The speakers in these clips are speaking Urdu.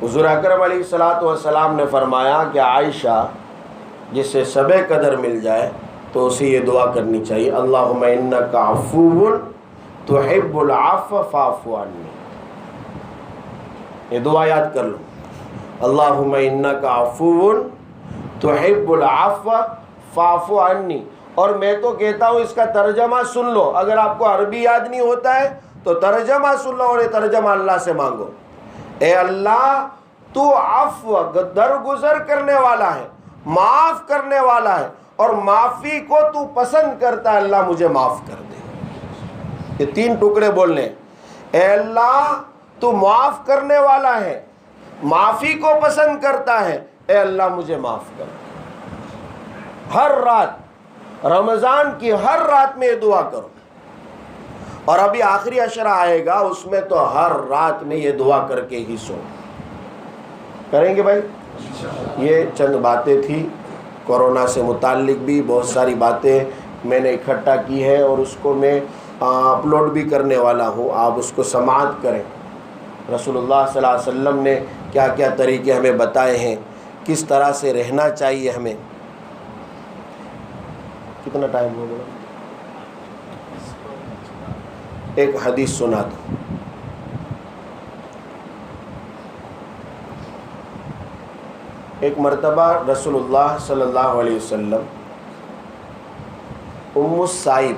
حضور اکرم علیہ الصلوۃ والسلام نے فرمایا کہ عائشہ جسے شب قدر مل جائے تو اسے یہ دعا کرنی چاہیے، اللہم انک عفو تحب العفو فاعف عنی. یہ دعا یاد کر لو، اللہم انک عفو تحب العفو فاعف عنی. اور میں تو کہتا ہوں اس کا ترجمہ سن لو، اگر آپ کو عربی یاد نہیں ہوتا ہے تو ترجمہ سن لو اور یہ ترجمہ اللہ سے مانگو. اے اللہ تو عفو درگزر کرنے والا ہے، معاف کرنے والا ہے، اور معافی کو تو پسند کرتا ہے، اللہ مجھے معاف کر دے. یہ 3 ٹکڑے بولنے. اے اللہ تو معاف کرنے والا ہے، معافی کو پسند کرتا ہے، اے اللہ مجھے معاف کر دے. ہر رات رمضان کی ہر رات میں یہ دعا کرو. اور ابھی آخری عشرہ آئے گا، اس میں تو ہر رات میں یہ دعا کر کے ہی سو. کریں گے بھائی؟ یہ چند باتیں تھی کورونا سے متعلق، بھی بہت ساری باتیں میں نے اکٹھا کی ہے اور اس کو میں اپلوڈ بھی کرنے والا ہوں. آپ اس کو سماعت کریں. رسول اللہ صلی اللہ علیہ وسلم نے کیا کیا طریقے ہمیں بتائے ہیں، کس طرح سے رہنا چاہیے ہمیں. کتنا ٹائم ہو گیا؟ ایک حدیث سنا دو. ایک مرتبہ رسول اللہ صلی اللہ علیہ وسلم ام السائب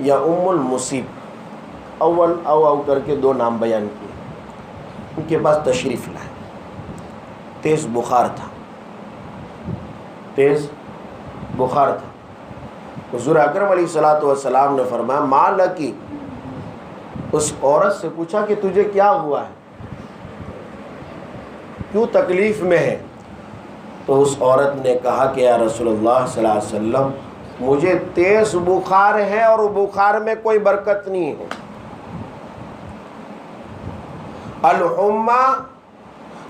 یا ام المصیب، اول او کر کے 2 نام بیان کیے، ان کے پاس تشریف لائے. تیز بخار تھا، تیز بخار تھا. حضور اکرم علیہ الصلوۃ والسلام نے فرمایا ما لکی. اس عورت سے پوچھا کہ تجھے کیا ہوا ہے، کیوں تکلیف میں ہے؟ تو اس عورت نے کہا کہ یا رسول اللہ صلی اللہ علیہ وسلم مجھے تیز بخار ہے اور بخار میں کوئی برکت نہیں ہے. الحمى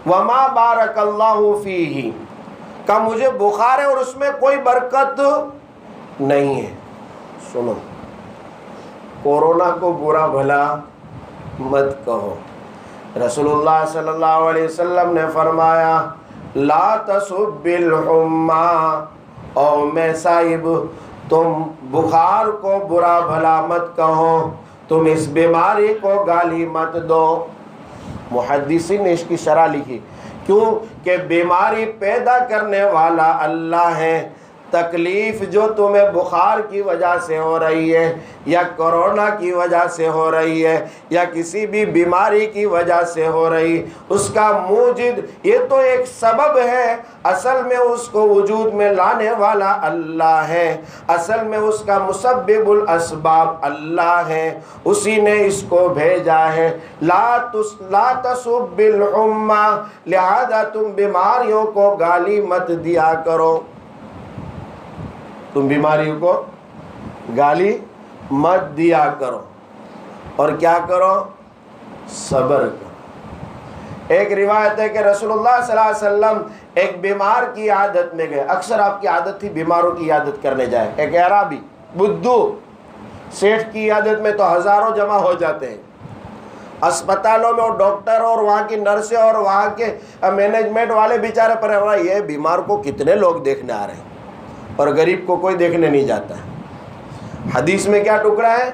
وما بارک اللہ فیہ، کہ مجھے بخار ہے اور اس میں کوئی برکت نہیں ہے. سنو، کورونا کو برا بھلا مت کہو. رسول اللہ صلی اللہ علیہ وسلم نے فرمایا لا تسب الحمى، او میں صاحب تم بخار کو برا بھلا مت کہو، تم اس بیماری کو گالی مت دو. محدثین نے اس کی شرح لکھی، کیوں کہ بیماری پیدا کرنے والا اللہ ہے. تکلیف جو تمہیں بخار کی وجہ سے ہو رہی ہے یا کورونا کی وجہ سے ہو رہی ہے یا کسی بھی بیماری کی وجہ سے ہو رہی، اس کا موجد یہ تو ایک سبب ہے، اصل میں اس کو وجود میں لانے والا اللہ ہے. اصل میں اس کا مسبب الاسباب اللہ ہے، اسی نے اس کو بھیجا ہے. لا تسب الحمى، لہذا تم بیماریوں کو گالی مت دیا کرو. تم بیماریوں کو گالی مت دیا کرو اور کیا کرو؟ صبر کرو. ایک روایت ہے کہ رسول اللہ صلی اللہ علیہ وسلم ایک بیمار کی عادت میں گئے. اکثر آپ کی عادت تھی بیماروں کی عادت کرنے جائے. ایک اعرابی بدو سیٹھ کی عادت میں تو ہزاروں جمع ہو جاتے ہیں اسپتالوں میں، اور ڈاکٹر اور وہاں کی نرسیں اور وہاں کے مینجمنٹ والے بیچارے پر یہ بیمار کو کتنے لوگ دیکھنے آ رہے ہیں اور غریب کو کوئی دیکھنے نہیں جاتا ہے. حدیث میں کیا ٹکڑا ہے؟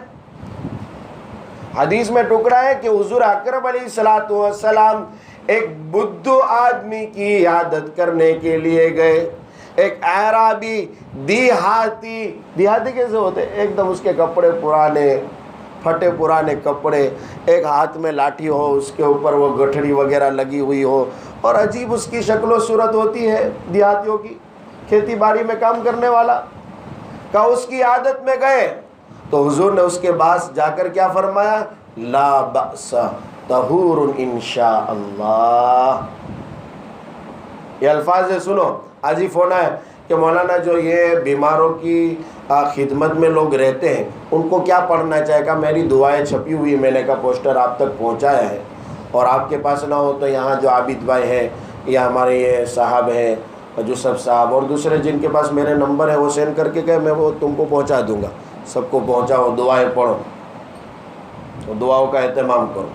حدیث میں ٹکڑا ہے کہ حضور اکرم علیہ الصلوۃ والسلام ایک بدھو آدمی کی عیادت کرنے کے لیے گئے. ایک اعرابی دیہاتی کیسے ہوتے؟ ایک دم اس کے کپڑے پرانے پھٹے پرانے کپڑے، ایک ہاتھ میں لاٹھی ہو، اس کے اوپر وہ گٹھڑی وغیرہ لگی ہوئی ہو، اور عجیب اس کی شکل و صورت ہوتی ہے دیہاتیوں کی، کھیتی باڑی میں کام کرنے والا. کہ اس کی عادت میں گئے تو حضور نے اس کے پاس جا کر کیا فرمایا؟ لا بأس طہور انشاء اللہ. یہ الفاظ سنو، عجیب ہونا ہے کہ مولانا جو یہ بیماروں کی خدمت میں لوگ رہتے ہیں ان کو کیا پڑھنا چاہے گا؟ میری دعائیں چھپی ہوئی، میں نے کہا پوسٹر آپ تک پہنچایا ہے، اور آپ کے پاس نہ ہو تو یہاں جو عابد بھائی ہیں یا ہمارے یہ صاحب ہیں یوسف صاحب اور دوسرے جن کے پاس میرے نمبر ہے وہ سینڈ کر کے کہ میں وہ تم کو پہنچا دوں گا. سب کو پہنچاؤ، دعائیں پڑھو، دعاؤں کا اہتمام کرو.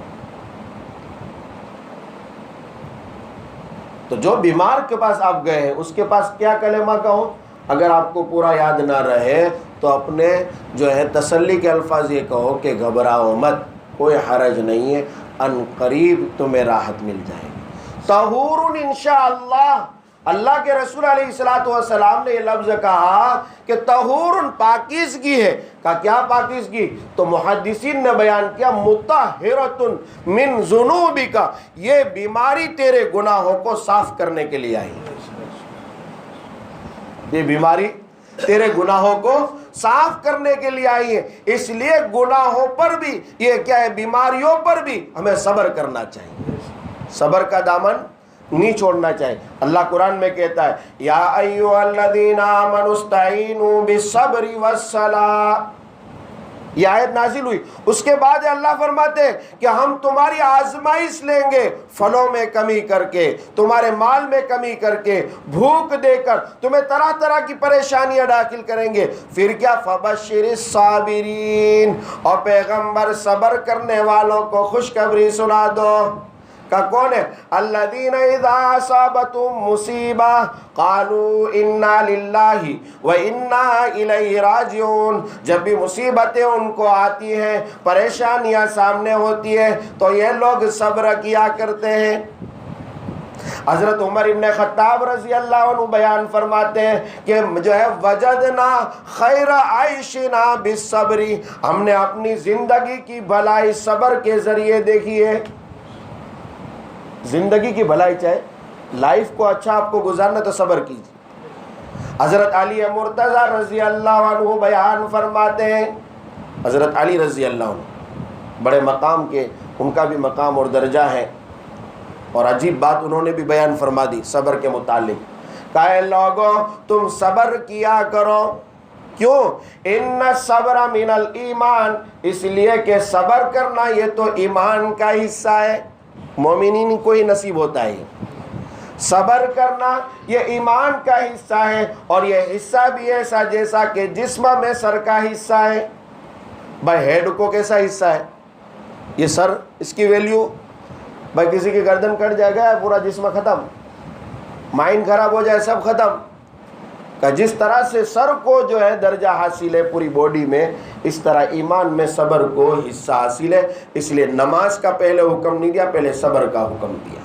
تو جو بیمار کے پاس آپ گئے ہیں اس کے پاس کیا کلمہ کہو؟ اگر آپ کو پورا یاد نہ رہے تو اپنے جو ہے تسلی کے الفاظ یہ کہو کہ گھبراؤ مت، کوئی حرج نہیں ہے، ان قریب تمہیں راحت مل جائے گی۔ طہور انشاءاللہ، اللہ کے رسول علیہ الصلوۃ والسلام نے یہ لفظ کہا کہ طہور پاکیزگی ہے۔ کہا کیا پاکیزگی؟ تو محدثین نے بیان کیا مطہرۃ من ذنوبک، یہ بیماری تیرے گناہوں کو صاف کرنے کے لیے آئی، یہ بیماری تیرے گناہوں کو صاف کرنے کے لیے آئی ہے۔ اس لیے گناہوں پر بھی یہ کیا ہے، بیماریوں پر بھی ہمیں صبر کرنا چاہیے، صبر کا دامن نہیں چھوڑنا چاہیے۔ اللہ قرآن میں کہتا ہے یا ایھا الذین آمنوا استعینوا بالصبر والصلاۃ، یہ آیت نازل ہوئی۔ اس کے بعد اللہ فرماتے ہیں کہ ہم تمہاری آزمائش لیں گے، پھلوں میں کمی کر کے، تمہارے مال میں کمی کر کے، بھوک دے کر، تمہیں طرح طرح کی پریشانیاں داخل کریں گے۔ پھر کیا فبشر الصابرین، اور پیغمبر صبر کرنے والوں کو خوشخبری سنا دو۔ کا کون ہے؟ الذین اذا اصابتهم مصیبہ قالوا انا للہ وانا الیہ راجعون، جب بھی مصیبتیں ان کو آتی ہیں، پریشانیاں سامنے ہوتی ہیں، تو یہ لوگ صبر کیا کرتے ہیں۔ حضرت عمر ابن خطاب رضی اللہ عنہ بیان فرماتے ہیں کہ جو ہے وجدنا خیر عیشنا بالصبر، ہم نے اپنی زندگی کی بھلائی صبر کے ذریعے دیکھی ہے۔ زندگی کی بھلائی چاہے لائف کو اچھا آپ کو گزارنا تو صبر کیجیے۔ حضرت علی مرتضیٰ رضی اللہ عنہ بیان فرماتے ہیں، حضرت علی رضی اللہ عنہ بڑے مقام کے، ان کا بھی مقام اور درجہ ہے، اور عجیب بات انہوں نے بھی بیان فرما دی صبر کے متعلق۔ کہا لوگوں تم صبر کیا کرو، کیوں؟ ان الصبر من الایمان، اس لیے کہ صبر کرنا یہ تو ایمان کا حصہ ہے، مومنین کو ہی نصیب ہوتا ہے۔ صبر کرنا یہ ایمان کا حصہ ہے، اور یہ حصہ بھی ایسا جیسا کہ جسم میں سر کا حصہ ہے۔ بھائی ہیڈ کو کیسا حصہ ہے؟ یہ سر، اس کی ویلیو، بھائی کسی کی گردن کٹ جائے گا پورا جسم ختم، مائنڈ خراب ہو جائے سب ختم۔ کہ جس طرح سے سر کو جو ہے درجہ حاصل ہے پوری باڈی میں، اس طرح ایمان میں صبر کو حصہ حاصل ہے۔ اس لیے نماز کا پہلے حکم نہیں دیا، پہلے صبر کا حکم دیا۔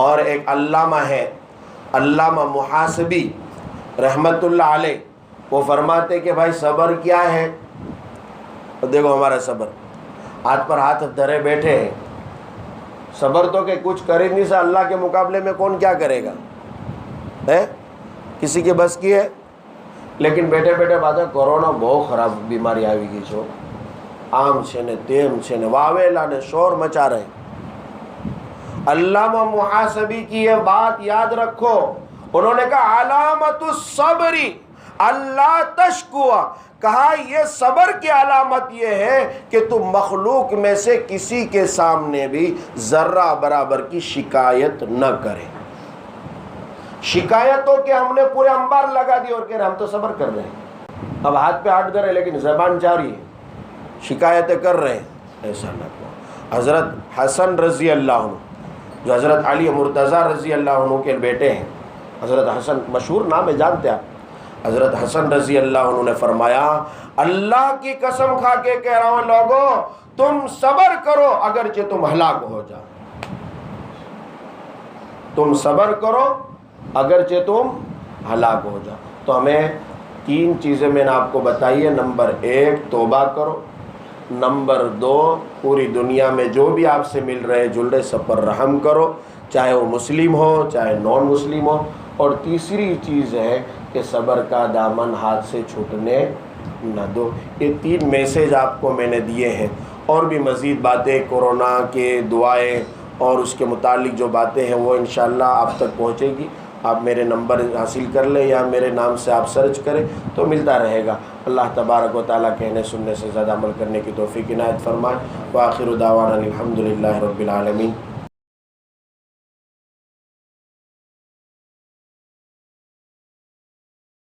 اور ایک علامہ ہے، علامہ محاسبی رحمت اللہ علیہ، وہ فرماتے کہ بھائی صبر کیا ہے؟ تو دیکھو ہمارا صبر، ہاتھ پر ہاتھ دھرے بیٹھے ہیں، صبر تو کہ کچھ کرے نہیں سا، اللہ کے مقابلے میں کون کیا کرے گا؟ ہے کسی کے بس کی ہے؟ لیکن بیٹھے بیٹھے بات ہے کورونا بہت خراب بیماری آئی گئی، چھو عام چھنے تیم چھنے واویلا نے شور مچا رہے۔ علامہ محاسبی کی یہ بات یاد رکھو، انہوں نے کہا علامت الصبر اللہ تشکوا، کہا یہ صبر کی علامت یہ ہے کہ تم مخلوق میں سے کسی کے سامنے بھی ذرہ برابر کی شکایت نہ کرے۔ شکایتوں کے ہم نے پورے انبار لگا دی اور کہہ رہے ہم تو صبر کر رہے ہیں، اب ہاتھ پہ ہاتھ دھرے لیکن زبان جاری ہے، شکایتیں کر رہے ہیں، ایسا نہ کرو۔ حضرت حسن رضی اللہ عنہ جو حضرت علی مرتضیٰ رضی اللہ عنہ کے بیٹے ہیں، حضرت حسن مشہور نام ہے، جانتے ہیں آپ؟ حضرت حسن رضی اللہ عنہ نے فرمایا اللہ کی قسم کھا کے کہہ رہا ہوں لوگوں تم صبر کرو اگرچہ تم ہلاک ہو جاؤ، تم صبر کرو اگرچہ تم ہلاک ہو جاؤ۔ تو ہمیں 3 چیزیں میں نے آپ کو بتائی ہے۔ نمبر 1 توبہ کرو، نمبر 2 پوری دنیا میں جو بھی آپ سے مل رہے جل رہے سب پر رحم کرو، چاہے وہ مسلم ہو چاہے نان مسلم ہو، اور تیسری چیز ہے کہ صبر کا دامن ہاتھ سے چھوٹنے نہ دو۔ یہ 3 میسیج آپ کو میں نے دیے ہیں، اور بھی مزید باتیں کورونا کے دعائیں اور اس کے متعلق جو باتیں ہیں وہ انشاءاللہ آپ تک پہنچے گی۔ آپ میرے نمبر حاصل کر لیں یا میرے نام سے آپ سرچ کریں تو ملتا رہے گا۔ اللہ تبارک و تعالیٰ کہنے سننے سے زیادہ عمل کرنے کی توفیق عنایت فرمائے۔ وآخر دعوانا الحمد للہ رب العالمین۔